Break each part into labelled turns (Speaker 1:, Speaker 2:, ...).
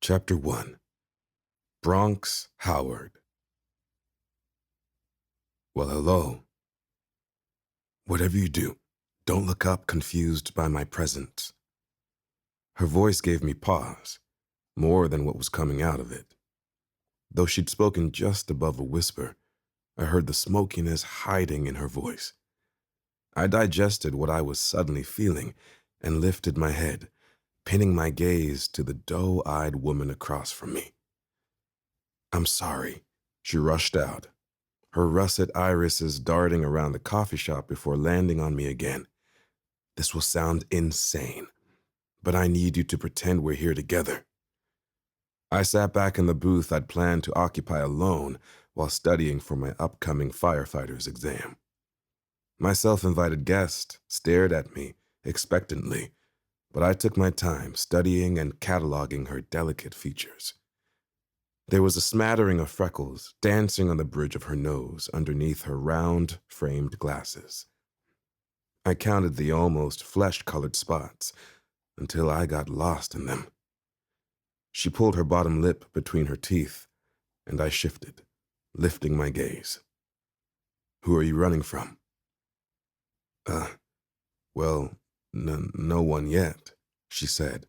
Speaker 1: Chapter 1. Bronx Howard. Well, hello. Whatever you do, don't look up confused by my presence. Her voice gave me pause, more than what was coming out of it. Though she'd spoken just above a whisper, I heard the smokiness hiding in her voice. I digested what I was suddenly feeling and lifted my head, pinning my gaze to the doe-eyed woman across from me. "I'm sorry," she rushed out, her russet irises darting around the coffee shop before landing on me again. "This will sound insane, but I need you to pretend we're here together." I sat back in the booth I'd planned to occupy alone while studying for my upcoming firefighter's exam. My self-invited guest stared at me expectantly, but I took my time studying and cataloging her delicate features. There was a smattering of freckles dancing on the bridge of her nose underneath her round, framed glasses. I counted the almost flesh-colored spots until I got lost in them. She pulled her bottom lip between her teeth, and I shifted, lifting my gaze. "Who are you running from?" Well, no one yet," she said,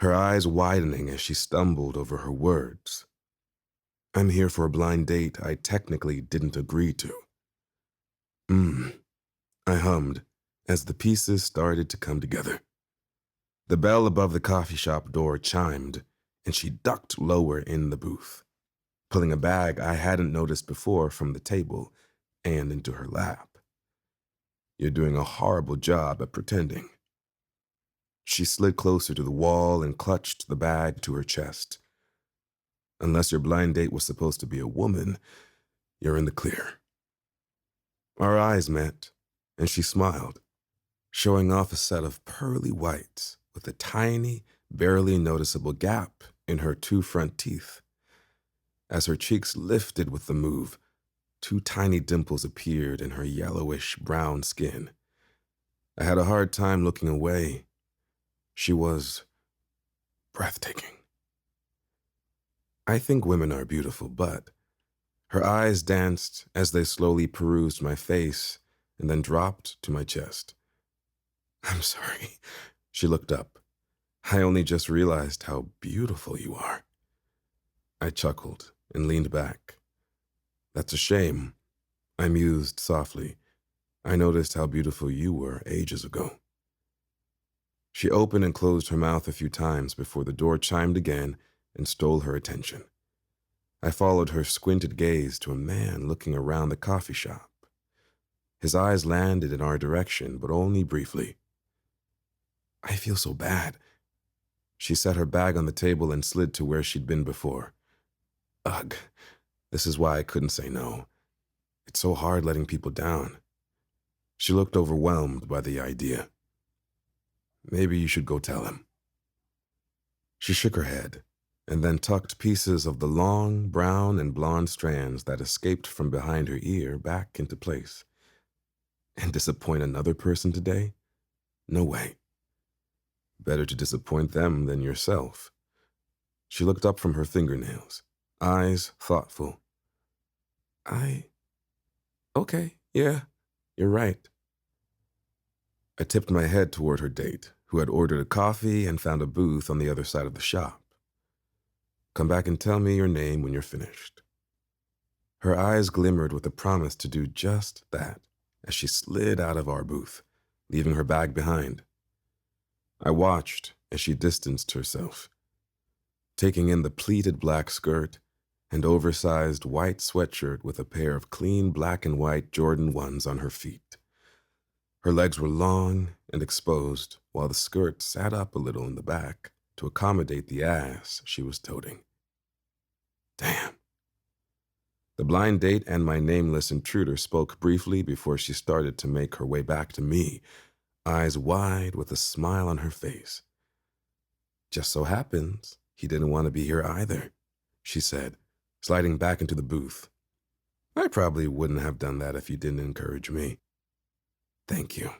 Speaker 1: her eyes widening as she stumbled over her words. "I'm here for a blind date I technically didn't agree to." I hummed as the pieces started to come together. The bell above the coffee shop door chimed, and she ducked lower in the booth, pulling a bag I hadn't noticed before from the table and into her lap. "You're doing a horrible job at pretending." She slid closer to the wall and clutched the bag to her chest. "Unless your blind date was supposed to be a woman, you're in the clear." Our eyes met, and she smiled, showing off a set of pearly whites with a tiny, barely noticeable gap in her two front teeth. As her cheeks lifted with the move, two tiny dimples appeared in her yellowish-brown skin. I had a hard time looking away. She was breathtaking. I think women are beautiful, but her eyes danced as they slowly perused my face and then dropped to my chest. "I'm sorry." She looked up. "I only just realized how beautiful you are." I chuckled and leaned back. "That's a shame," I mused softly. "I noticed how beautiful you were ages ago." She opened and closed her mouth a few times before the door chimed again and stole her attention. I followed her squinted gaze to a man looking around the coffee shop. His eyes landed in our direction, but only briefly. "I feel so bad." She set her bag on the table and slid to where she'd been before. "Ugh, this is why I couldn't say no. It's so hard letting people down." She looked overwhelmed by the idea. "Maybe you should go tell him." She shook her head, and then tucked pieces of the long, brown and blonde strands that escaped from behind her ear back into place. "And disappoint another person today? No way. Better to disappoint them than yourself." She looked up from her fingernails, eyes thoughtful. Okay, yeah, you're right." I tipped my head toward her date, who had ordered a coffee and found a booth on the other side of the shop. "Come back and tell me your name when you're finished." Her eyes glimmered with a promise to do just that as she slid out of our booth, leaving her bag behind. I watched as she distanced herself, taking in the pleated black skirt and oversized white sweatshirt with a pair of clean black and white Jordan 1s on her feet. Her legs were long and exposed, while the skirt sat up a little in the back to accommodate the ass she was toting. Damn. The blind date and my nameless intruder spoke briefly before she started to make her way back to me, eyes wide with a smile on her face. "Just so happens he didn't want to be here either," she said, sliding back into the booth. "I probably wouldn't have done that if you didn't encourage me." "Thank you."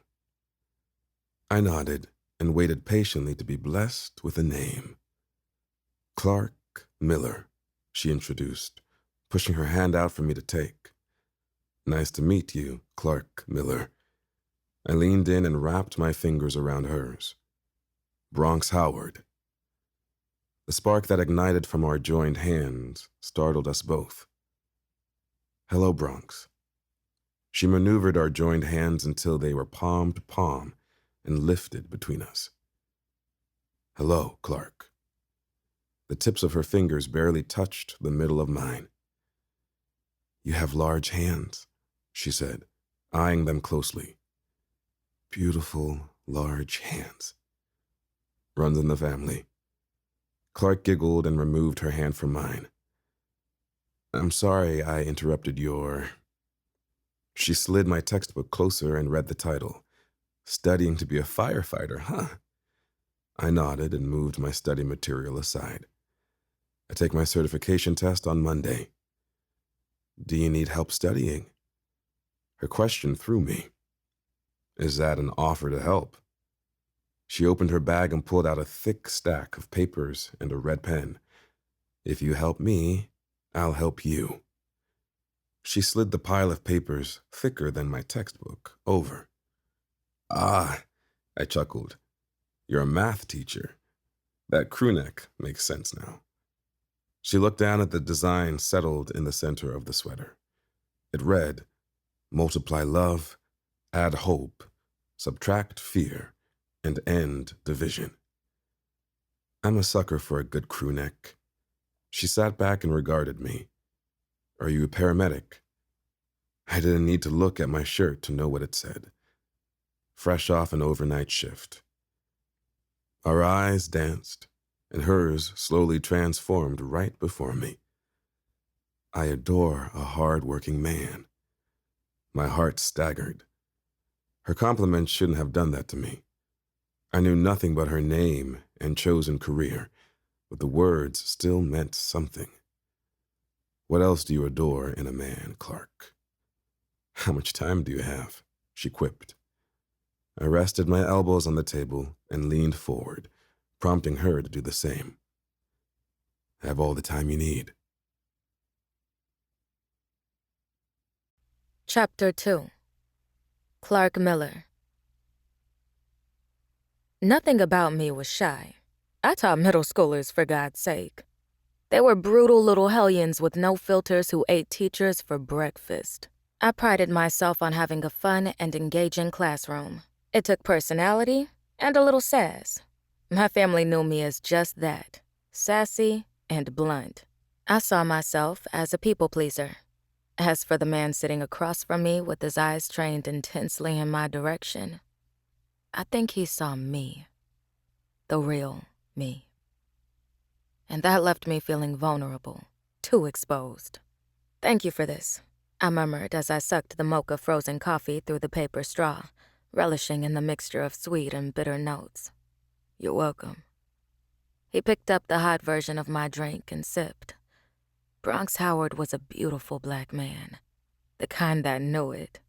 Speaker 1: I nodded and waited patiently to be blessed with a name. Clark Miller, she introduced, pushing her hand out for me to take. Nice to meet you, Clark Miller. I leaned in and wrapped my fingers around hers. Bronx Howard. The spark that ignited from our joined hands startled us both. Hello, Bronx. She maneuvered our joined hands until they were palm to palm and lifted between us. Hello, Clark. The tips of her fingers barely touched the middle of mine. You have large hands, she said, eyeing them closely. Beautiful, large hands. Runs in the family. Clark giggled and removed her hand from mine. I'm sorry I interrupted your... She slid my textbook closer and read the title. Studying to be a firefighter, huh? I nodded and moved my study material aside. I take my certification test on Monday. Do you need help studying? Her question threw me. Is that an offer to help? She opened her bag and pulled out a thick stack of papers and a red pen. If you help me, I'll help you. She slid the pile of papers, thicker than my textbook, over. Ah, I chuckled. You're a math teacher. That crewneck makes sense now. She looked down at the design settled in the center of the sweater. It read, multiply love, add hope, subtract fear, and end division. I'm a sucker for a good crewneck. She sat back and regarded me. Are you a paramedic? I didn't need to look at my shirt to know what it said. Fresh off an overnight shift. Our eyes danced, and hers slowly transformed right before me. I adore a hard-working man. My heart staggered. Her compliment shouldn't have done that to me. I knew nothing but her name and chosen career, but the words still meant something. What else do you adore in a man, Clark? How much time do you have? She quipped. I rested my elbows on the table and leaned forward, prompting her to do the same. Have all the time you need.
Speaker 2: Chapter 2. Clark Miller. Nothing about me was shy. I taught middle schoolers, for God's sake. They were brutal little hellions with no filters who ate teachers for breakfast. I prided myself on having a fun and engaging classroom. It took personality and a little sass. My family knew me as just that, sassy and blunt. I saw myself as a people pleaser. As for the man sitting across from me with his eyes trained intensely in my direction, I think he saw me, the real me. And that left me feeling vulnerable, too exposed. Thank you for this, I murmured as I sucked the mocha frozen coffee through the paper straw, relishing in the mixture of sweet and bitter notes. You're welcome. He picked up the hot version of my drink and sipped. Bronx Howard was a beautiful black man, the kind that knew it.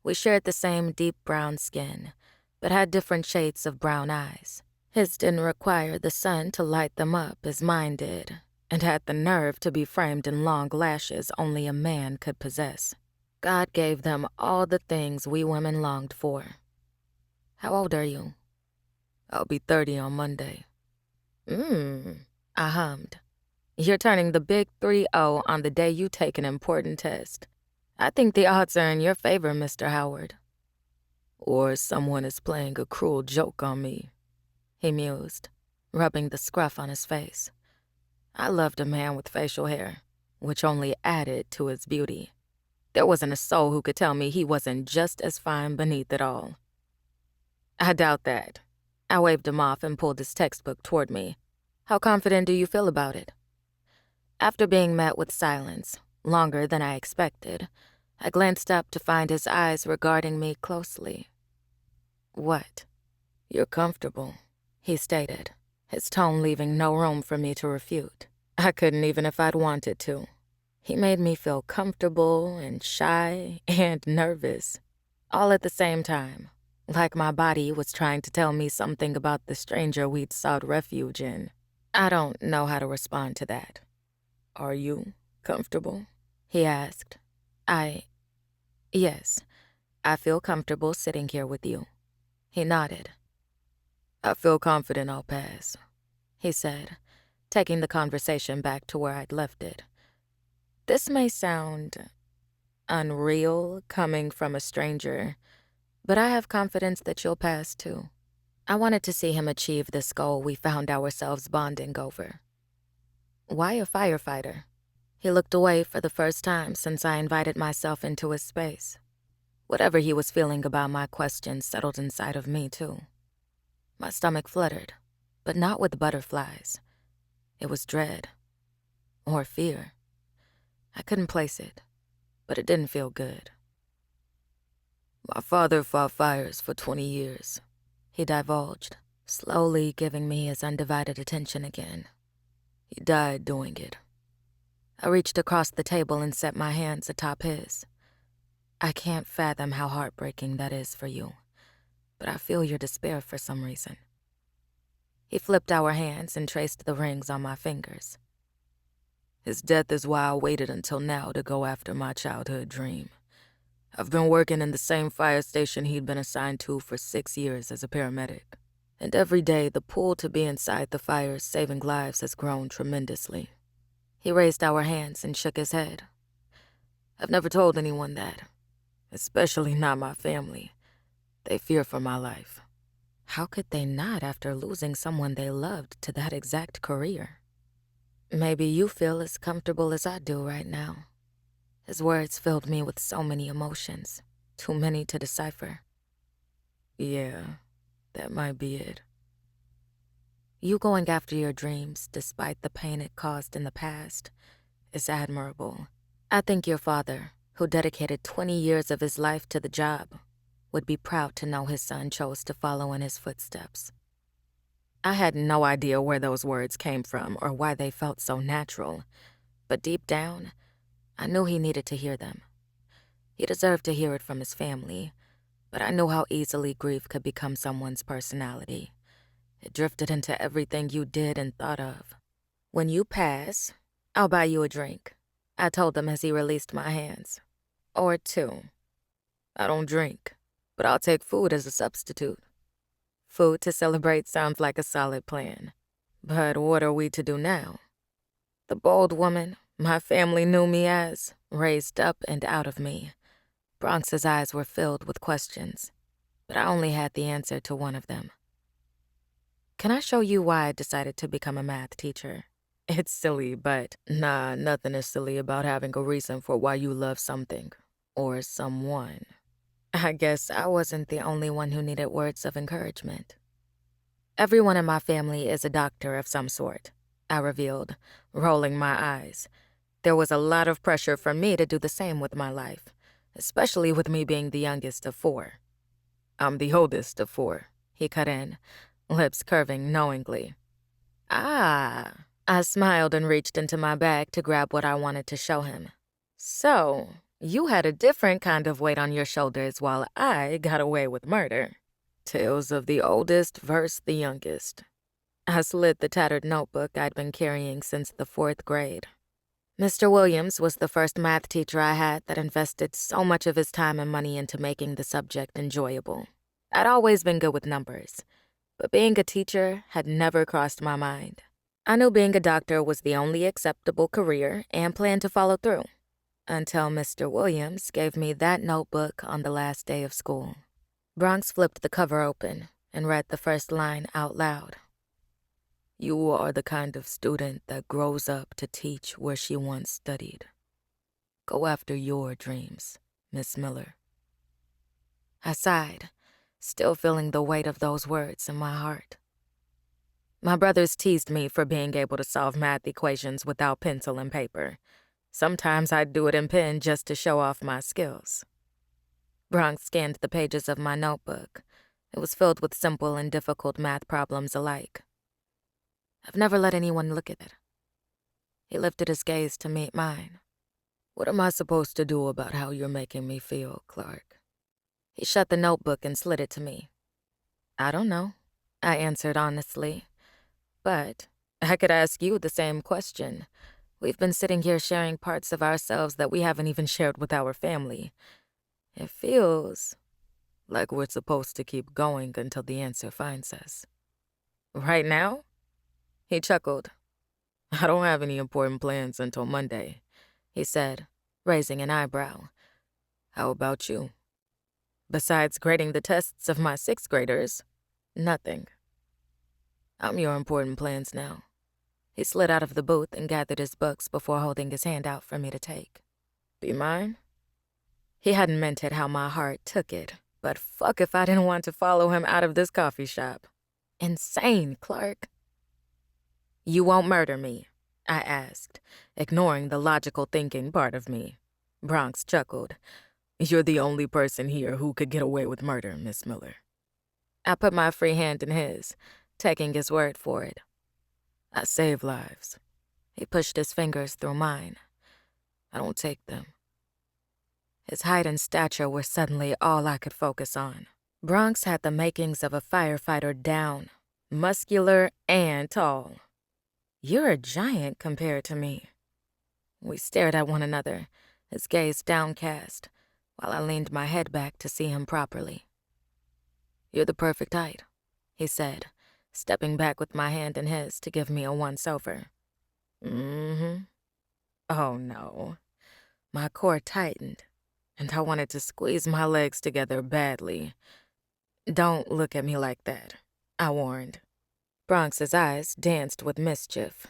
Speaker 2: We shared the same deep brown skin, but had different shades of brown eyes. His didn't require the sun to light them up as mine did, and had the nerve to be framed in long lashes only a man could possess. God gave them all the things we women longed for. How old are you? I'll be 30 on Monday. I hummed. You're turning the big 3-0 on the day you take an important test. I think the odds are in your favor, Mr. Howard. Or someone is playing a cruel joke on me, he mused, rubbing the scruff on his face. I loved a man with facial hair, which only added to his beauty. There wasn't a soul who could tell me he wasn't just as fine beneath it all. I doubt that. I waved him off and pulled his textbook toward me. How confident do you feel about it? After being met with silence, longer than I expected, I glanced up to find his eyes regarding me closely. What? You're comfortable, he stated, his tone leaving no room for me to refute. I couldn't even if I'd wanted to. He made me feel comfortable and shy and nervous, all at the same time, like my body was trying to tell me something about the stranger we'd sought refuge in. I don't know how to respond to that. Are you comfortable? He asked. Yes, I feel comfortable sitting here with you. He nodded. I feel confident I'll pass, he said, taking the conversation back to where I'd left it. This may sound unreal coming from a stranger, but I have confidence that you'll pass too. I wanted to see him achieve this goal we found ourselves bonding over. Why a firefighter? He looked away for the first time since I invited myself into his space. Whatever he was feeling about my questions settled inside of me too. My stomach fluttered, but not with butterflies. It was dread. Or fear. I couldn't place it, but it didn't feel good. My father fought fires for 20 years, he divulged, slowly giving me his undivided attention again. He died doing it. I reached across the table and set my hands atop his. I can't fathom how heartbreaking that is for you, but I feel your despair for some reason. He flipped our hands and traced the rings on my fingers. His death is why I waited until now to go after my childhood dream. I've been working in the same fire station he'd been assigned to for 6 years as a paramedic. And every day, the pull to be inside the fires saving lives has grown tremendously. He raised our hands and shook his head. I've never told anyone that, especially not my family. They fear for my life. How could they not after losing someone they loved to that exact career? Maybe you feel as comfortable as I do right now. His words filled me with so many emotions, too many to decipher. Yeah, that might be it. You going after your dreams, despite the pain it caused in the past, is admirable. I think your father, who dedicated 20 years of his life to the job, would be proud to know his son chose to follow in his footsteps. I had no idea where those words came from or why they felt so natural, but deep down, I knew he needed to hear them. He deserved to hear it from his family, but I knew how easily grief could become someone's personality. It drifted into everything you did and thought of. When you pass, I'll buy you a drink, I told him as he released my hands. Or two. I don't drink, but I'll take food as a substitute. Food to celebrate sounds like a solid plan. But what are we to do now? The bold woman my family knew me as raised up and out of me. Bronx's eyes were filled with questions, but I only had the answer to one of them. Can I show you why I decided to become a math teacher? It's silly, but nah, nothing is silly about having a reason for why you love something or someone. I guess I wasn't the only one who needed words of encouragement. Everyone in my family is a doctor of some sort, I revealed, rolling my eyes. There was a lot of pressure for me to do the same with my life, especially with me being the youngest of 4. I'm the oldest of 4, he cut in, lips curving knowingly. Ah, I smiled and reached into my bag to grab what I wanted to show him. So, you had a different kind of weight on your shoulders while I got away with murder. Tales of the oldest versus the youngest. I slid the tattered notebook I'd been carrying since the 4th grade. Mr. Williams was the first math teacher I had that invested so much of his time and money into making the subject enjoyable. I'd always been good with numbers, but being a teacher had never crossed my mind. I knew being a doctor was the only acceptable career and planned to follow through. Until Mr. Williams gave me that notebook on the last day of school. Bronx flipped the cover open and read the first line out loud. You are the kind of student that grows up to teach where she once studied. Go after your dreams, Miss Miller. I sighed, still feeling the weight of those words in my heart. My brothers teased me for being able to solve math equations without pencil and paper. Sometimes I'd do it in pen just to show off my skills. Bronx scanned the pages of my notebook. It was filled with simple and difficult math problems alike. I've never let anyone look at it. He lifted his gaze to meet mine. What am I supposed to do about how you're making me feel, Clark? He shut the notebook and slid it to me. I don't know, I answered honestly. But I could ask you the same question. We've been sitting here sharing parts of ourselves that we haven't even shared with our family. It feels like we're supposed to keep going until the answer finds us. Right now? He chuckled. I don't have any important plans until Monday, he said, raising an eyebrow. How about you? Besides grading the tests of my sixth graders, nothing. I'm your important plans now. He slid out of the booth and gathered his books before holding his hand out for me to take. Be mine? He hadn't meant it how my heart took it, but fuck if I didn't want to follow him out of this coffee shop. Insane, Clark. You won't murder me, I asked, ignoring the logical thinking part of me. Bronx chuckled. You're the only person here who could get away with murder, Miss Miller. I put my free hand in his, taking his word for it. I save lives. He pushed his fingers through mine. I don't take them. His height and stature were suddenly all I could focus on. Bronx had the makings of a firefighter down, muscular and tall. You're a giant compared to me. We stared at one another, his gaze downcast, while I leaned my head back to see him properly. You're the perfect height, he said, stepping back with my hand in his to give me a once-over. Mm-hmm. Oh, no. My core tightened, and I wanted to squeeze my legs together badly. Don't look at me like that, I warned. Bronx's eyes danced with mischief.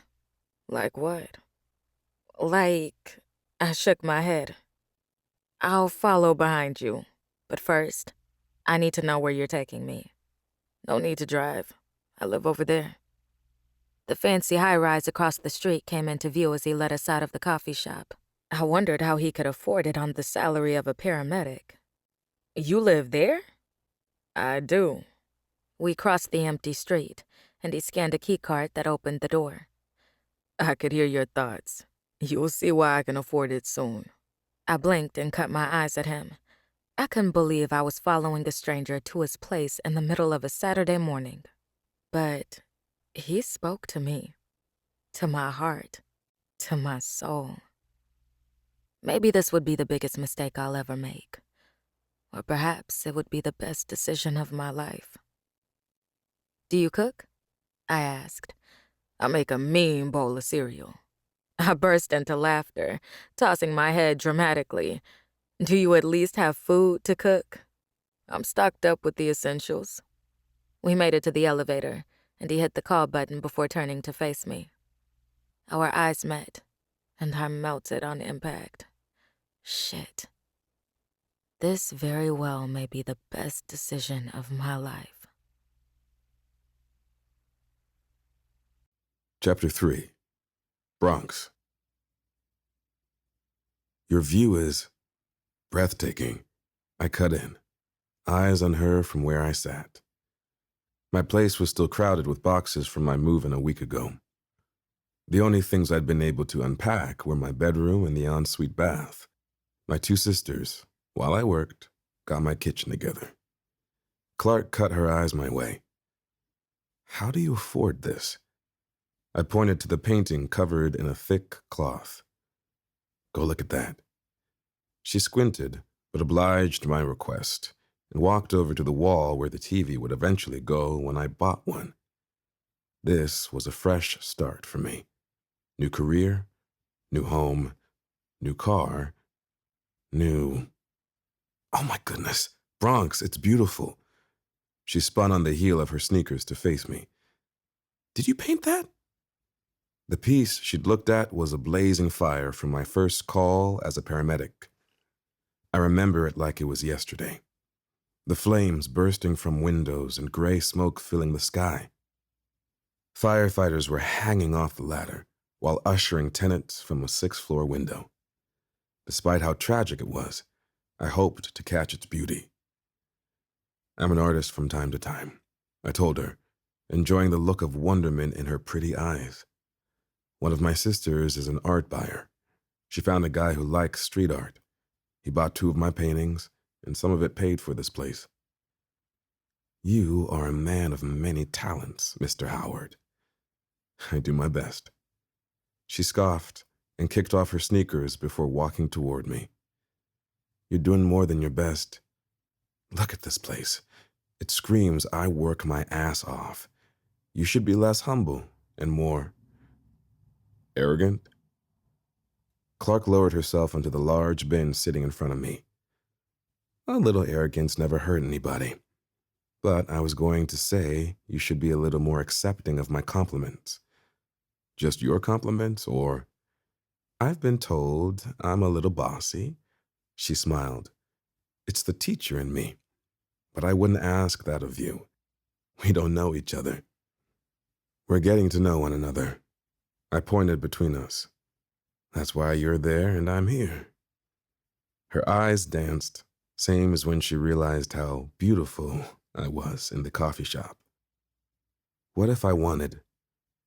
Speaker 2: Like what? Like... I shook my head. I'll follow behind you, but first, I need to know where you're taking me. No need to drive. I live over there. The fancy high-rise across the street came into view as he led us out of the coffee shop. I wondered how he could afford it on the salary of a paramedic. You live there? I do. We crossed the empty street, and he scanned a keycard that opened the door. I could hear your thoughts. You'll see why I can afford it soon. I blinked and cut my eyes at him. I couldn't believe I was following a stranger to his place in the middle of a Saturday morning. But he spoke to me, to my heart, to my soul. Maybe this would be the biggest mistake I'll ever make. Or perhaps it would be the best decision of my life. Do you cook? I asked. I make a mean bowl of cereal. I burst into laughter, tossing my head dramatically. Do you at least have food to cook? I'm stocked up with the essentials. We made it to the elevator, and he hit the call button before turning to face me. Our eyes met, and I melted on impact. Shit. This very well may be the best decision of my life.
Speaker 1: Chapter 3. Bronx. Your view is breathtaking. I cut in, eyes on her from where I sat. My place was still crowded with boxes from my move-in a week ago. The only things I'd been able to unpack were my bedroom and the ensuite bath. My two sisters, while I worked, got my kitchen together. Clark cut her eyes my way. How do you afford this? I pointed to the painting covered in a thick cloth. Go look at that. She squinted, but obliged my request, and walked over to the wall where the TV would eventually go when I bought one. This was a fresh start for me. New career, new home, new car, new... Oh my goodness, Bronx, it's beautiful. She spun on the heel of her sneakers to face me. Did you paint that? The piece she'd looked at was a blazing fire from my first call as a paramedic. I remember it like it was yesterday. The flames bursting from windows and gray smoke filling the sky. Firefighters were hanging off the ladder while ushering tenants from a sixth-floor window. Despite how tragic it was, I hoped to catch its beauty. I'm an artist from time to time, I told her, enjoying the look of wonderment in her pretty eyes. One of my sisters is an art buyer. She found a guy who likes street art. He bought 2 of my paintings, and some of it paid for this place. You are a man of many talents, Mr. Howard. I do my best. She scoffed and kicked off her sneakers before walking toward me. You're doing more than your best. Look at this place. It screams I work my ass off. You should be less humble and more arrogant. Clark lowered herself onto the large bin sitting in front of me. A little arrogance never hurt anybody. But I was going to say you should be a little more accepting of my compliments. Just your compliments, or I've been told I'm a little bossy. She smiled. It's the teacher in me. But I wouldn't ask that of you. We don't know each other. We're getting to know one another. I pointed between us. That's why you're there and I'm here. Her eyes danced, same as when she realized how beautiful I was in the coffee shop. What if I wanted?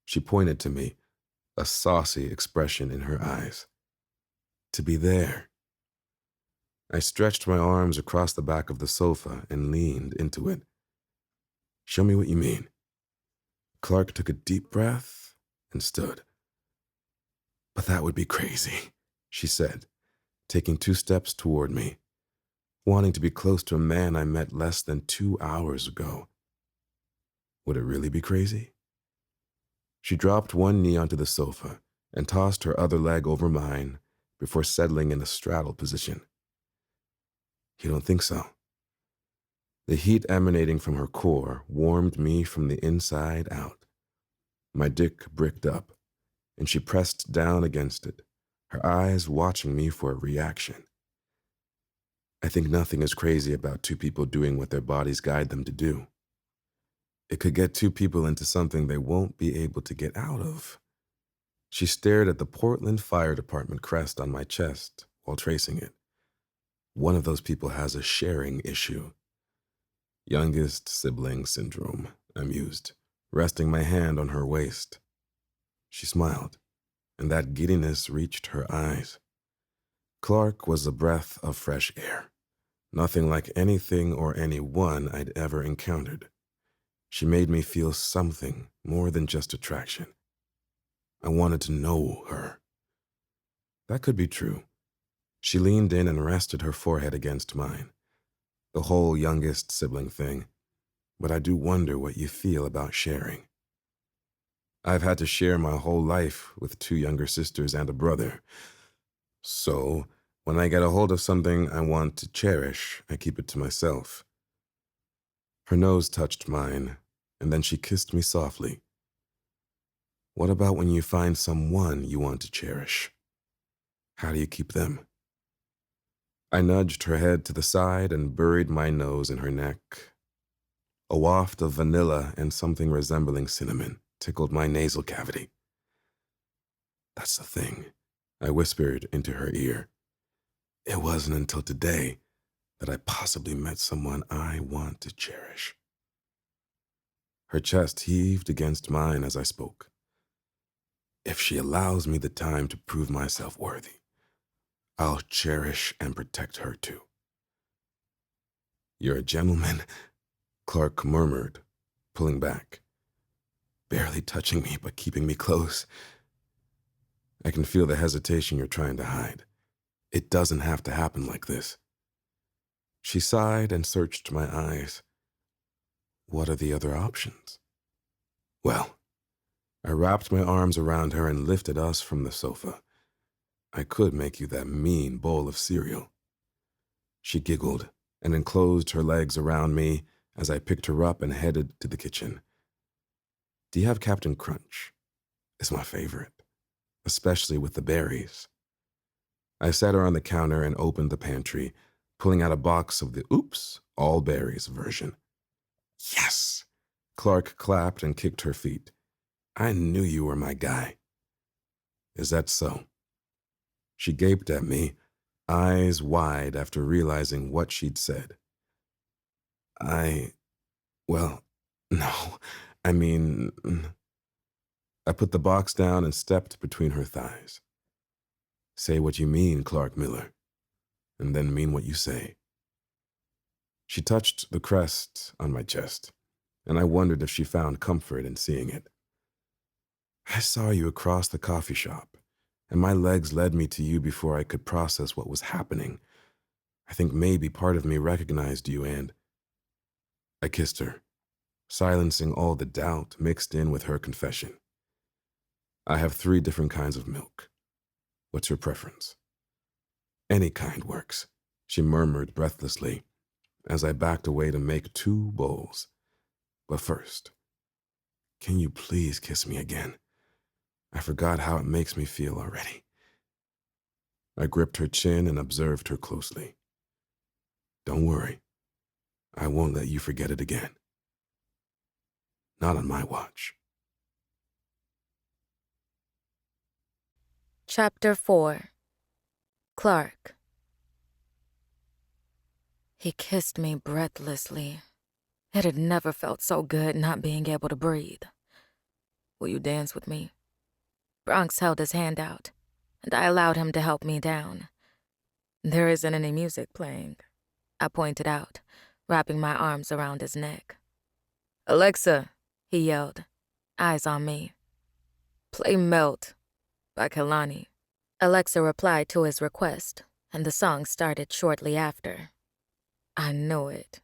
Speaker 1: She pointed to me, a saucy expression in her eyes. To be there. I stretched my arms across the back of the sofa and leaned into it. Show me what you mean. Clark took a deep breath and stood. But that would be crazy, she said, taking 2 steps toward me, wanting to be close to a man I met less than 2 hours ago. Would it really be crazy? She dropped one knee onto the sofa and tossed her other leg over mine before settling in a straddle position. You don't think so? The heat emanating from her core warmed me from the inside out. My dick bricked up, and she pressed down against it, her eyes watching me for a reaction. I think nothing is crazy about 2 people doing what their bodies guide them to do. It could get 2 people into something they won't be able to get out of. She stared at the Portland Fire Department crest on my chest while tracing it. One of those people has a sharing issue. Youngest sibling syndrome, I mused, resting my hand on her waist. She smiled, and that giddiness reached her eyes. Clark was a breath of fresh air, nothing like anything or anyone I'd ever encountered. She made me feel something more than just attraction. I wanted to know her. That could be true. She leaned in and rested her forehead against mine. The whole youngest sibling thing. But I do wonder what you feel about sharing. I've had to share my whole life with 2 younger sisters and a brother. So, when I get a hold of something I want to cherish, I keep it to myself. Her nose touched mine, and then she kissed me softly. What about when you find someone you want to cherish? How do you keep them? I nudged her head to the side and buried my nose in her neck. A waft of vanilla and something resembling cinnamon tickled my nasal cavity. That's the thing, I whispered into her ear. It wasn't until today that I possibly met someone I want to cherish. Her chest heaved against mine as I spoke. If she allows me the time to prove myself worthy, I'll cherish and protect her too. You're a gentleman, Clark murmured, pulling back, barely touching me but keeping me close. I can feel the hesitation you're trying to hide. It doesn't have to happen like this. She sighed and searched my eyes. What are the other options? Well, I wrapped my arms around her and lifted us from the sofa. I could make you that mean bowl of cereal. She giggled and enclosed her legs around me as I picked her up and headed to the kitchen. Do you have Captain Crunch? It's my favorite, especially with the berries. I sat her on the counter and opened the pantry, pulling out a box of the Oops, all berries version. Yes! Clark clapped and kicked her feet. I knew you were my guy. Is that so? She gaped at me, eyes wide after realizing what she'd said. Well, no, I mean... I put the box down and stepped between her thighs. Say what you mean, Clark Miller, and then mean what you say. She touched the crest on my chest, and I wondered if she found comfort in seeing it. I saw you across the coffee shop, and my legs led me to you before I could process what was happening. I think maybe part of me recognized you, and I kissed her, silencing all the doubt mixed in with her confession. I have 3 different kinds of milk. What's your preference? Any kind works, she murmured breathlessly as I backed away to make 2 bowls. But first, can you please kiss me again? I forgot how it makes me feel already. I gripped her chin and observed her closely. Don't worry, I won't let you forget it again. Not on my watch.
Speaker 2: Chapter 4. Clark. He kissed me breathlessly. It had never felt so good not being able to breathe. Will you dance with me? Bronx held his hand out, and I allowed him to help me down. There isn't any music playing, I pointed out, wrapping my arms around his neck. Alexa, he yelled, eyes on me. Play Melt by Kehlani. Alexa replied to his request, and the song started shortly after. I knew it.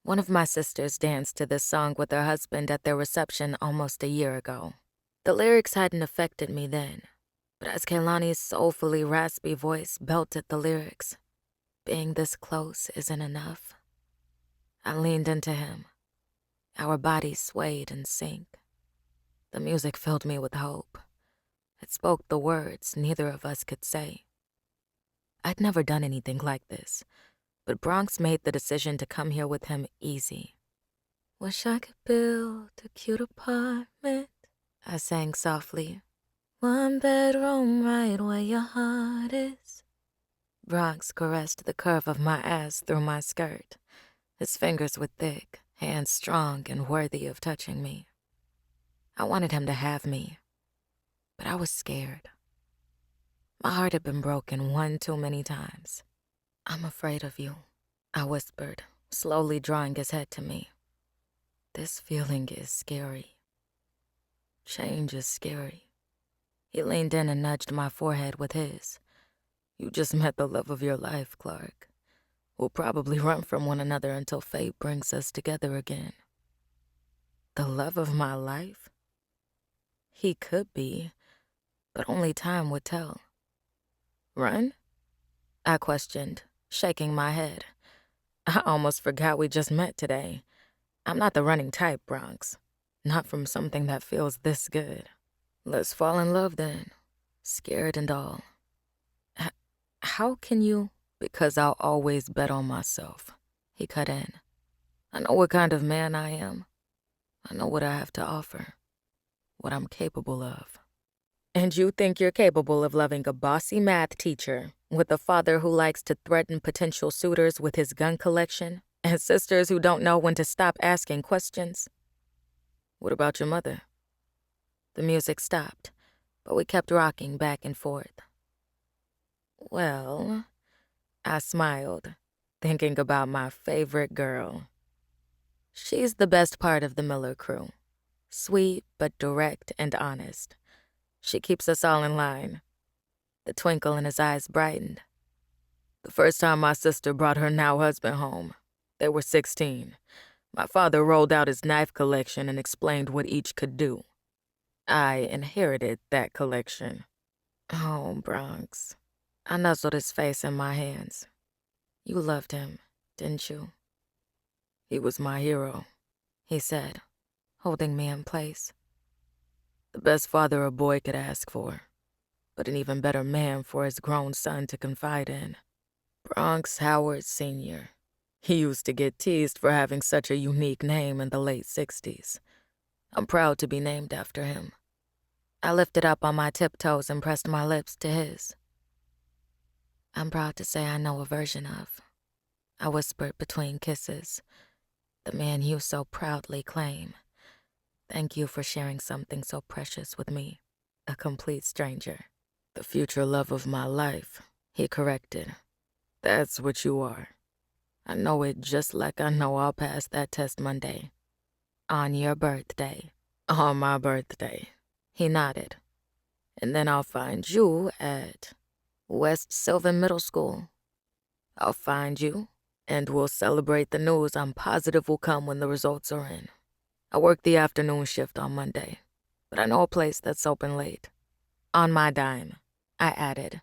Speaker 2: One of my sisters danced to this song with her husband at their reception almost a year ago. The lyrics hadn't affected me then, but as Kehlani's soulfully raspy voice belted the lyrics, being this close isn't enough. I leaned into him. Our bodies swayed in sync. The music filled me with hope. It spoke the words neither of us could say. I'd never done anything like this, but Bronx made the decision to come here with him easy. Wish I could build a cute apartment, I sang softly. 1 bedroom right where your heart is. Bronx caressed the curve of my ass through my skirt. His fingers were thick, hands strong and worthy of touching me. I wanted him to have me, but I was scared. My heart had been broken 1 too many times. I'm afraid of you, I whispered, slowly drawing his head to me. This feeling is scary. Change is scary. He leaned in and nudged my forehead with his. You just met the love of your life, Clark. We'll probably run from one another until fate brings us together again. The love of my life? He could be, but only time would tell. Run? I questioned, shaking my head. I almost forgot we just met today. I'm not the running type, Bronx. Not from something that feels this good. Let's fall in love then, scared and all. How can you? Because I'll always bet on myself, he cut in. I know what kind of man I am. I know what I have to offer, what I'm capable of. And you think you're capable of loving a bossy math teacher with a father who likes to threaten potential suitors with his gun collection and sisters who don't know when to stop asking questions? What about your mother? The music stopped, but we kept rocking back and forth. Well, I smiled, thinking about my favorite girl. She's the best part of the Miller crew. Sweet but direct and honest. She keeps us all in line. The twinkle in his eyes brightened. The first time my sister brought her now husband home, they were 16. My father rolled out his knife collection and explained what each could do. I inherited that collection. Oh, Bronx. I nuzzled his face in my hands. You loved him, didn't you? He was my hero, he said, holding me in place. The best father a boy could ask for, but an even better man for his grown son to confide in. Bronx Howard Sr. He used to get teased for having such a unique name in the late 60s. I'm proud to be named after him. I lifted up on my tiptoes and pressed my lips to his. I'm proud to say I know a version of, I whispered between kisses, the man you so proudly claim. Thank you for sharing something so precious with me, a complete stranger. The future love of my life, he corrected. That's what you are. I know it just like I know I'll pass that test Monday. On your birthday. On my birthday, He nodded. And then I'll find you at West Sylvan Middle School. I'll find you, and we'll celebrate the news I'm positive will come when the results are in. I work the afternoon shift on Monday, but I know a place that's open late. On my dime, I added.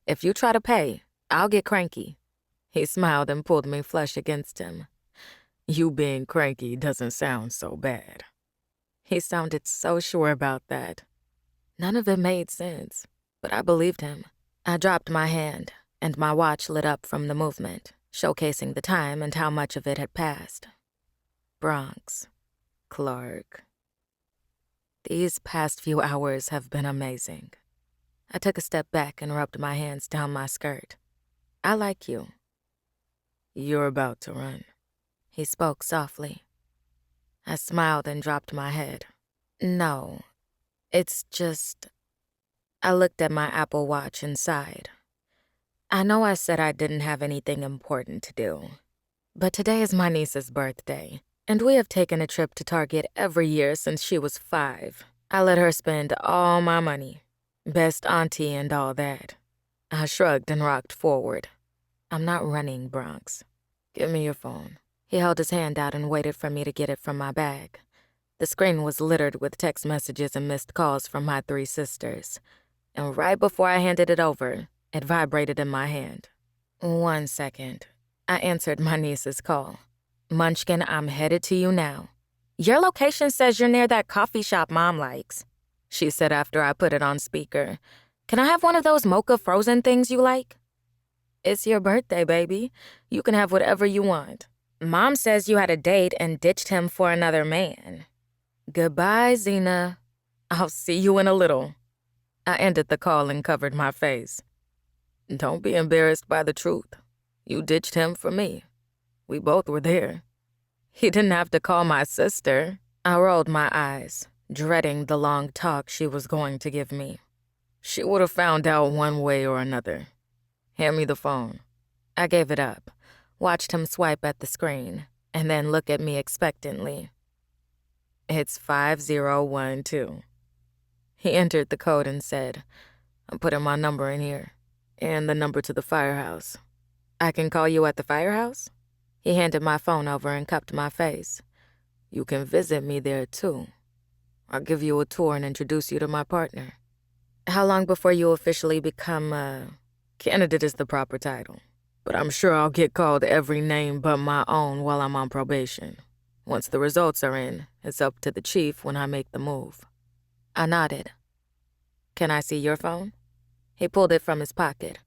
Speaker 2: If you try to pay, I'll get cranky. He smiled and pulled me flush against him. You being cranky doesn't sound so bad. He sounded so sure about that. None of it made sense, but I believed him. I dropped my hand, and my watch lit up from the movement, showcasing the time and how much of it had passed. Bronx. Clark. These past few hours have been amazing. I took a step back and rubbed my hands down my skirt. I like you. You're about to run. He spoke softly. I smiled and dropped my head. No, it's just... I looked at my Apple Watch and sighed. I know I said I didn't have anything important to do, but today is my niece's birthday, and we have taken a trip to Target every year since she was 5. I let her spend all my money. Best auntie and all that. I shrugged and rocked forward. I'm not running, Bronx. Give me your phone. He held his hand out and waited for me to get it from my bag. The screen was littered with text messages and missed calls from my 3 sisters. And right before I handed it over, it vibrated in my hand. 1 second. I answered my niece's call. Munchkin, I'm headed to you now. Your location says you're near that coffee shop Mom likes, she said after I put it on speaker. Can I have one of those mocha frozen things you like? It's your birthday, baby. You can have whatever you want. Mom says you had a date and ditched him for another man. Goodbye, Zena. I'll see you in a little. I ended the call and covered my face. Don't be embarrassed by the truth. You ditched him for me. We both were there. He didn't have to call my sister. I rolled my eyes, dreading the long talk she was going to give me. She would have found out one way or another. Hand me the phone. I gave it up, watched him swipe at the screen, and then look at me expectantly. It's 5012. He entered the code and said, I'm putting my number in here, and the number to the firehouse. I can call you at the firehouse? He handed my phone over and cupped my face. You can visit me there, too. I'll give you a tour and introduce you to my partner. How long before you officially become, candidate is the proper title. But I'm sure I'll get called every name but my own while I'm on probation. Once the results are in, it's up to the chief when I make the move. I nodded. Can I see your phone? He pulled it from his pocket.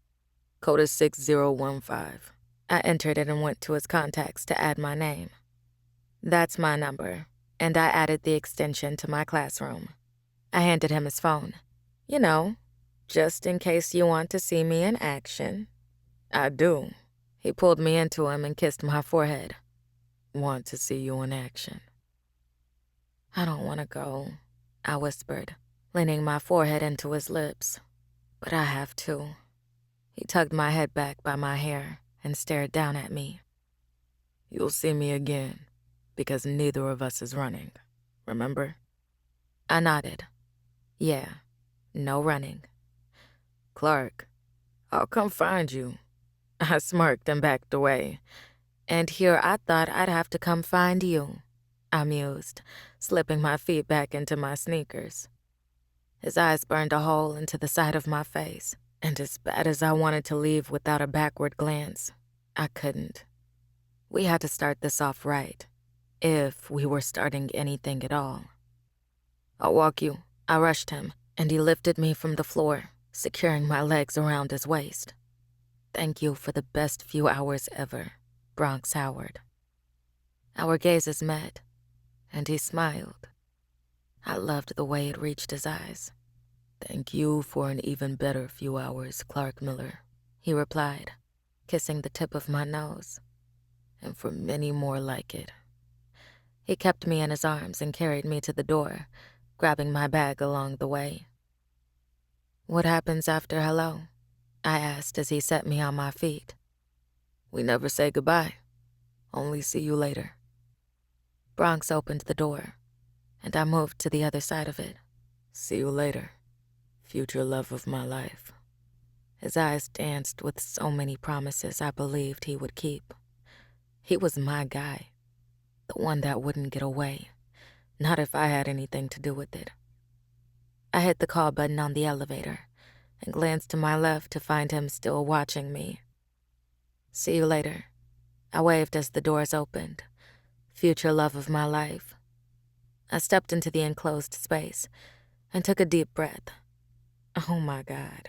Speaker 2: Code is 6015. I entered it and went to his contacts to add my name. That's my number, and I added the extension to my classroom. I handed him his phone. You know, just in case you want to see me in action. I do. He pulled me into him and kissed my forehead. Want to see you in action. I don't want to go, I whispered, leaning my forehead into his lips. But I have to. He tugged my head back by my hair and stared down at me. You'll see me again, because neither of us is running, remember? I nodded. Yeah, no running. Clark, I'll come find you. I smirked and backed away. And here I thought I'd have to come find you, I mused, slipping my feet back into my sneakers. His eyes burned a hole into the side of my face, and as bad as I wanted to leave without a backward glance, I couldn't. We had to start this off right, if we were starting anything at all. I'll walk you, I rushed him, and he lifted me from the floor, securing my legs around his waist. Thank you for the best few hours ever, Bronx Howard. Our gazes met, and he smiled. I loved the way it reached his eyes. Thank you for an even better few hours, Clark Miller, he replied, kissing the tip of my nose, and for many more like it. He kept me in his arms and carried me to the door, grabbing my bag along the way. What happens after hello? I asked as he set me on my feet. We never say goodbye. Only see you later. Bronx opened the door, and I moved to the other side of it, See you later, future love of my life. His eyes danced with so many promises I believed he would keep. He was my guy, the one that wouldn't get away, not if I had anything to do with it. I hit the call button on the elevator and glanced to my left to find him still watching me. See you later, I waved as the doors opened. Future love of my life. I stepped into the enclosed space and took a deep breath. Oh my God.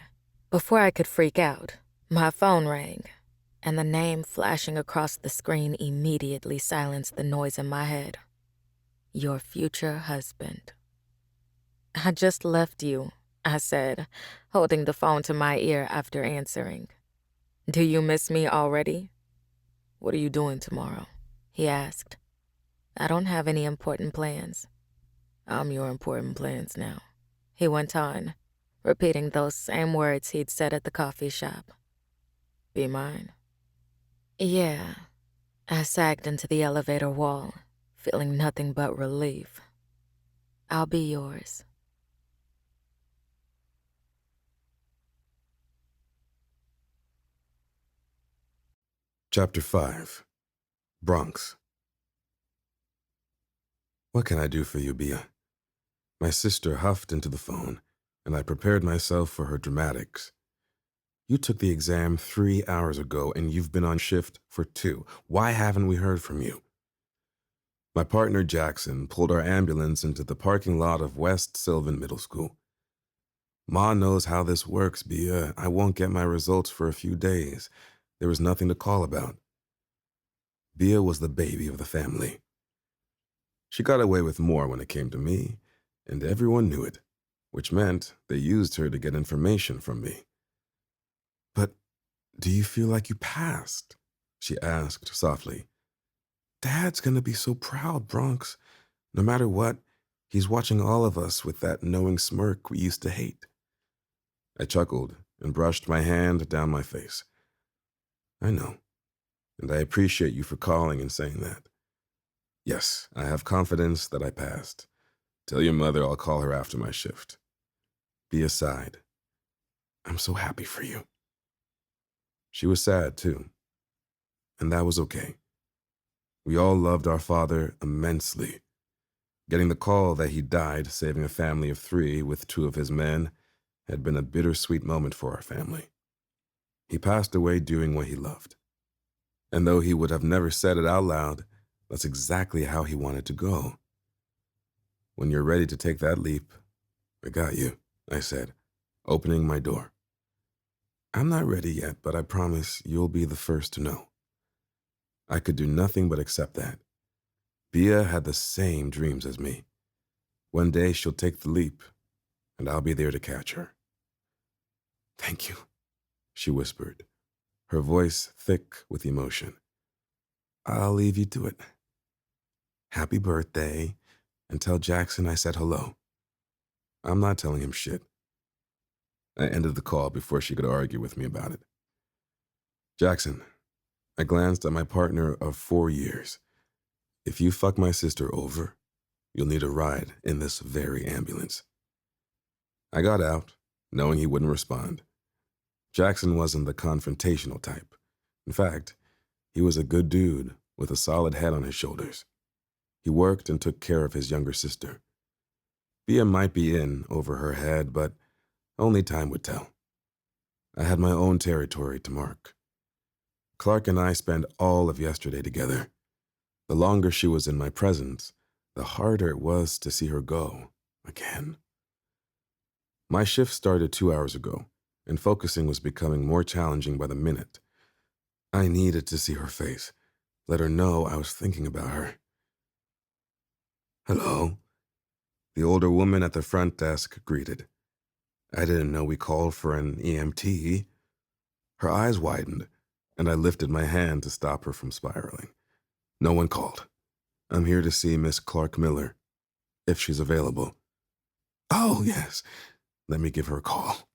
Speaker 2: Before I could freak out, my phone rang, and the name flashing across the screen immediately silenced the noise in my head. Your future husband. I just left you, I said, holding the phone to my ear after answering. Do you miss me already? What are you doing tomorrow? He asked. I don't have any important plans. I'm your important plans now, he went on, repeating those same words he'd said at the coffee shop. Be mine? Yeah. I sagged into the elevator wall, feeling nothing but relief. I'll be yours.
Speaker 1: Chapter 5. Bronx. What can I do for you, Bia? My sister huffed into the phone, and I prepared myself for her dramatics. You took the exam 3 hours ago, and you've been on shift for 2. Why haven't we heard from you? My partner, Jackson, pulled our ambulance into the parking lot of West Sylvan Middle School. Ma knows how this works, Bia. I won't get my results for a few days. There was nothing to call about. Bia was the baby of the family. She got away with more when it came to me, and everyone knew it, which meant they used her to get information from me. But do you feel like you passed? She asked softly. Dad's gonna be so proud, Bronx. No matter what, he's watching all of us with that knowing smirk we used to hate. I chuckled and brushed my hand down my face. I know, and I appreciate you for calling and saying that. Yes, I have confidence that I passed. Tell your mother I'll call her after my shift. Bia sighed. I'm so happy for you. She was sad, too. And that was okay. We all loved our father immensely. Getting the call that he died saving a family of 3 with 2 of his men had been a bittersweet moment for our family. He passed away doing what he loved. And though he would have never said it out loud, that's exactly how he wanted to go. When you're ready to take that leap, I got you, I said, opening my door. I'm not ready yet, but I promise you'll be the first to know. I could do nothing but accept that. Bia had the same dreams as me. One day she'll take the leap, and I'll be there to catch her. Thank you, she whispered, her voice thick with emotion. I'll leave you to it. Happy birthday, and tell Jackson I said hello. I'm not telling him shit. I ended the call before she could argue with me about it. Jackson, I glanced at my partner of 4 years. If you fuck my sister over, you'll need a ride in this very ambulance. I got out, knowing he wouldn't respond. Jackson wasn't the confrontational type. In fact, he was a good dude with a solid head on his shoulders. He worked and took care of his younger sister. Bia might be in over her head, but only time would tell. I had my own territory to mark. Clark and I spent all of yesterday together. The longer she was in my presence, the harder it was to see her go again. My shift started 2 hours ago, and focusing was becoming more challenging by the minute. I needed to see her face, let her know I was thinking about her. Hello, the older woman at the front desk greeted. I didn't know we called for an EMT. Her eyes widened, and I lifted my hand to stop her from spiraling. No one called. I'm here to see Miss Clark Miller, if she's available. Oh, yes. Let me give her a call.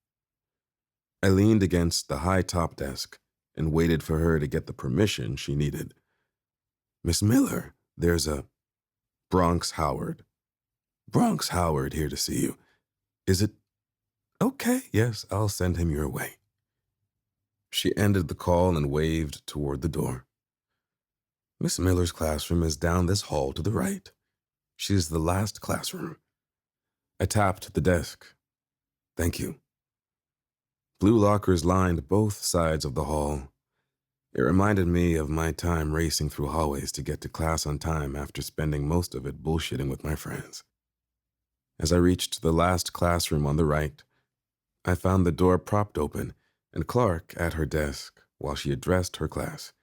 Speaker 1: I leaned against the high top desk and waited for her to get the permission she needed. Miss Miller, there's a Bronx Howard. Bronx Howard here to see you. Is it okay? Yes, I'll send him your way. She ended the call and waved toward the door. Miss Miller's classroom is down this hall to the right. She's the last classroom. I tapped the desk. Thank you. Blue lockers lined both sides of the hall. It reminded me of my time racing through hallways to get to class on time after spending most of it bullshitting with my friends. As I reached the last classroom on the right, I found the door propped open and Clark at her desk while she addressed her class.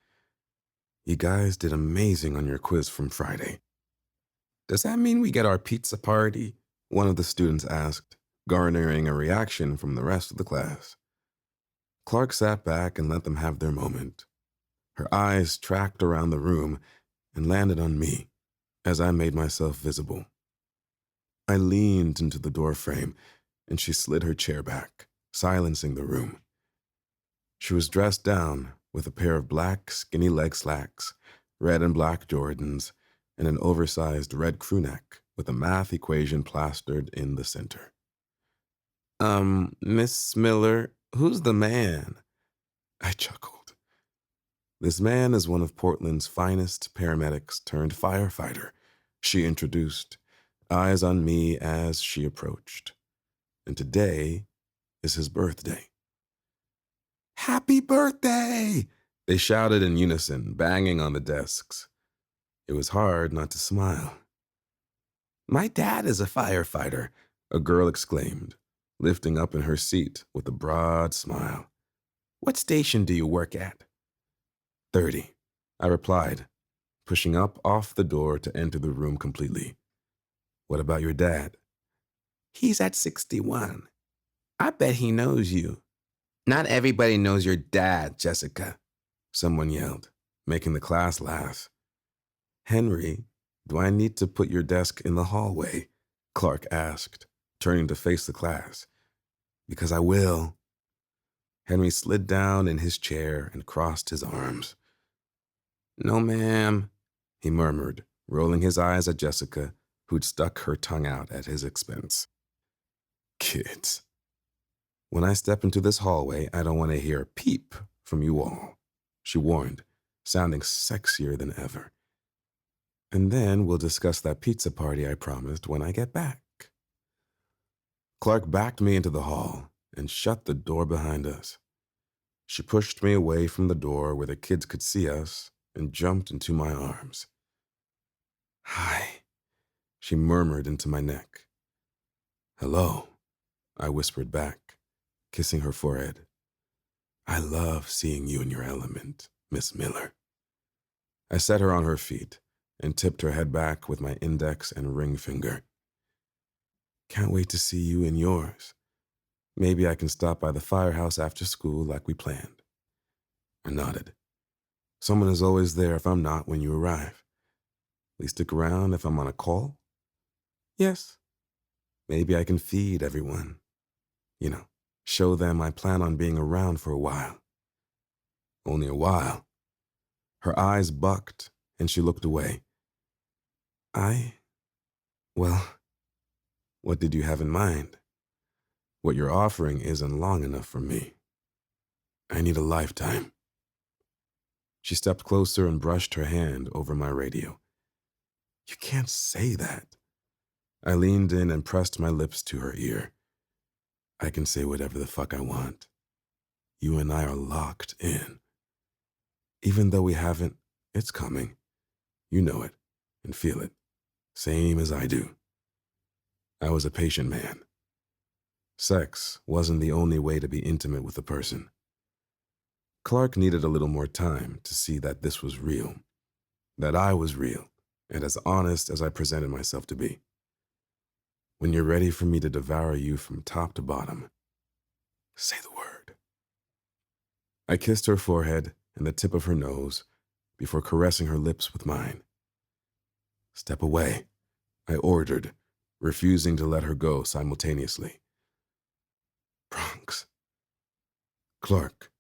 Speaker 1: You guys did amazing on your quiz from Friday. Does that mean we get our pizza party? One of the students asked, garnering a reaction from the rest of the class. Clark sat back and let them have their moment. Her eyes tracked around the room and landed on me as I made myself visible. I leaned into the door frame and she slid her chair back, silencing the room. She was dressed down with a pair of black skinny leg slacks, red and black Jordans, and an oversized red crewneck with a math equation plastered in the center. Miss Miller, who's the man? I chuckled. This man is one of Portland's finest paramedics turned firefighter, she introduced, eyes on me as she approached. And today is his birthday. Happy birthday! They shouted in unison, banging on the desks. It was hard not to smile. My dad is a firefighter, a girl exclaimed, lifting up in her seat with a broad smile. What station do you work at? 30, I replied, pushing up off the door to enter the room completely. What about your dad? He's at 61. I bet he knows you. Not everybody knows your dad, Jessica, someone yelled, making the class laugh. Henry, do I need to put your desk in the hallway? Clark asked, turning to face the class. Because I will. Henry slid down in his chair and crossed his arms. No, ma'am, he murmured, rolling his eyes at Jessica, who'd stuck her tongue out at his expense. Kids. When I step into this hallway, I don't want to hear a peep from you all, she warned, sounding sexier than ever. And then we'll discuss that pizza party I promised when I get back. Clark backed me into the hall and shut the door behind us. She pushed me away from the door where the kids could see us and jumped into my arms. Hi, she murmured into my neck. Hello, I whispered back, kissing her forehead. I love seeing you in your element, Miss Miller. I set her on her feet and tipped her head back with my index and ring finger. Can't wait to see you in yours. Maybe I can stop by the firehouse after school like we planned. I nodded. Someone is always there if I'm not when you arrive. Will you stick around if I'm on a call? Yes. Maybe I can feed everyone. Show them I plan on being around for a while. Only a while. Her eyes bucked and she looked away. Well, what did you have in mind? What you're offering isn't long enough for me. I need a lifetime. She stepped closer and brushed her hand over my radio. You can't say that. I leaned in and pressed my lips to her ear. I can say whatever the fuck I want. You and I are locked in. Even though we haven't, it's coming. You know it and feel it, same as I do. I was a patient man. Sex wasn't the only way to be intimate with a person. Clark needed a little more time to see that this was real, that I was real, and as honest as I presented myself to be. When you're ready for me to devour you from top to bottom, say the word. I kissed her forehead and the tip of her nose before caressing her lips with mine. Step away, I ordered, refusing to let her go simultaneously. Bronx. Clark.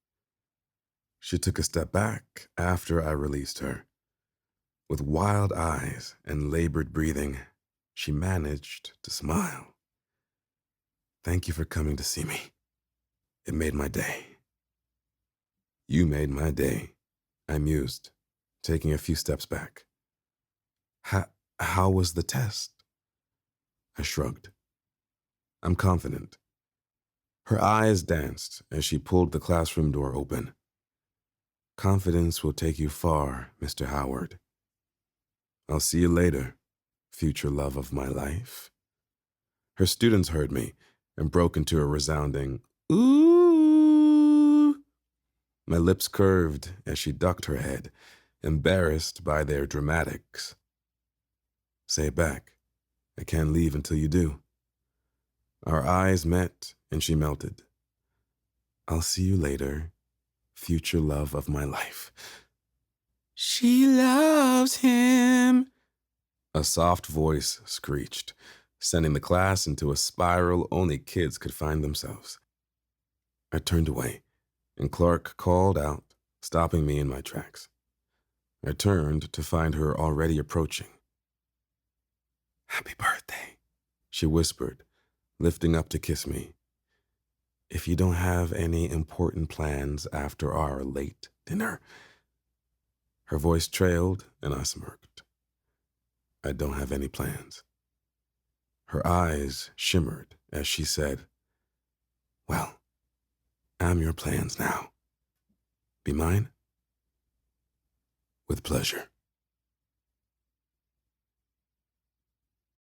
Speaker 1: She took a step back after I released her. With wild eyes and labored breathing, she managed to smile. Thank you for coming to see me. It made my day. You made my day, I mused, taking a few steps back. How was the test? I shrugged. I'm confident. Her eyes danced as she pulled the classroom door open. Confidence will take you far, Mr. Howard. I'll see you later, future love of my life. Her students heard me and broke into a resounding, ooh. My lips curved as she ducked her head, embarrassed by their dramatics. Say it back. I can't leave until you do. Our eyes met and she melted. I'll see you later, future love of my life. She loves him, a soft voice screeched, sending the class into a spiral only kids could find themselves. I turned away, and Clark called out, stopping me in my tracks. I turned to find her already approaching. Happy birthday, she whispered, lifting up to kiss me. If you don't have any important plans after our late dinner. Her voice trailed, and I smirked. I don't have any plans. Her eyes shimmered as she said, well, I'm your plans now. Be mine? With pleasure.